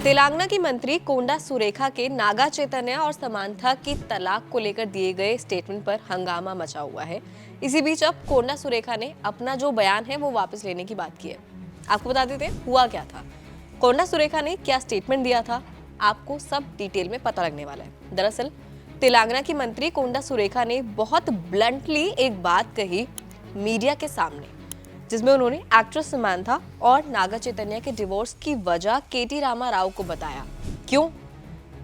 तेलंगाना की मंत्री कोंडा सुरेखा के नागा चैतन्य और समांथा की तलाक को लेकर दिए गए स्टेटमेंट पर हंगामा मचा हुआ है। इसी बीच अब कोंडा सुरेखा ने अपना जो बयान है वो वापस लेने की बात की है। आपको बता देते हैं हुआ क्या था, कोंडा सुरेखा ने क्या स्टेटमेंट दिया था, आपको सब डिटेल में पता लगने वाला है। दरअसल तेलंगाना की मंत्री कोंडा सुरेखा ने बहुत ब्लंटली एक बात कही मीडिया के सामने, जिसमें उन्होंने एक्ट्रेस समांथा और नागा चैतन्य के डिवोर्स की वजह केटी रामा राव को बताया। क्यों?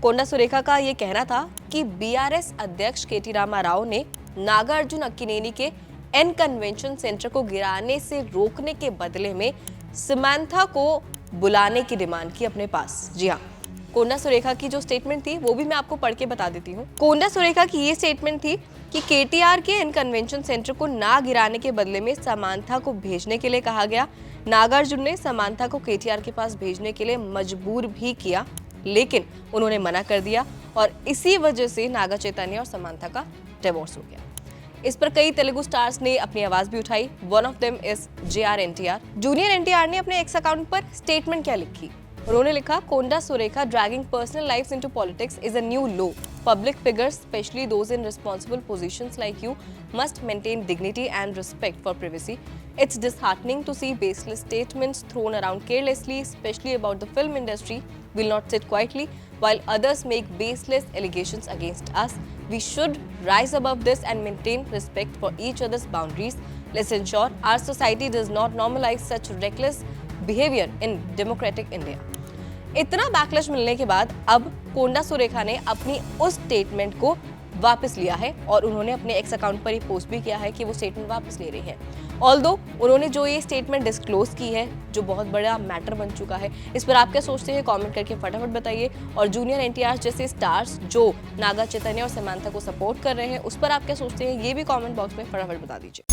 कोंडा सुरेखा का ये कहना था कि बीआरएस अध्यक्ष केटी रामा राव ने नागार्जुन अक्किनेनी के एन कन्वेंशन सेंटर को गिराने से रोकने के बदले में समांथा को बुलाने की डिमांड की अपने पास। जी हाँ, कोंडा सुरेखा की जो स्टेटमेंट थी वो भी मैं आपको पढ़ के बता देती हूँ। कोंडा सुरेखा की ये स्टेटमेंट थी कि केटीआर के इन कन्वेंशन सेंटर को ना गिराने के बदले में समांथा को भेजने के लिए कहा गया। नागार्जुन ने समांथा को केटीआर के पास भेजने के लिए मजबूर भी किया, लेकिन उन्होंने मना कर दिया और इसी वजह से नागा चैतन्य और समांथा का डिवोर्स हो गया। इस पर कई तेलुगु स्टार्स ने अपनी आवाज भी उठाई। One of them is JR NTR। Junior NTR ने अपने एक्स अकाउंट पर स्टेटमेंट क्या लिखी, उन्होंने लिखा, कोंडा Surekha dragging personal lives into politics is a new law. Public figures, especially those in responsible positions like you, must maintain dignity and respect for privacy. It's disheartening to see baseless statements thrown around carelessly, especially about the film industry. We'll not sit quietly while others make baseless allegations against us. We should rise above this and maintain respect for each other's boundaries. Let's ensure our society does not normalize such reckless behavior in democratic India. इतना backlash मिलने के बाद अब कोंडा सुरेखा ने अपनी उस statement को वापस लिया है और उन्होंने अपने एक्स अकाउंट पर ही पोस्ट भी किया है कि वो स्टेटमेंट वापस ले रही हैं। ऑल्दो उन्होंने जो ये स्टेटमेंट डिस्क्लोज की है, जो बहुत बड़ा मैटर बन चुका है, इस पर आप क्या सोचते हैं कमेंट करके फटाफट बताइए। और जूनियर NTR जैसे स्टार्स जो नागा चैतन्य और समांथा को सपोर्ट कर रहे हैं, उस पर आप क्या सोचते हैं ये भी कॉमेंट बॉक्स में फटाफट बता दीजिए।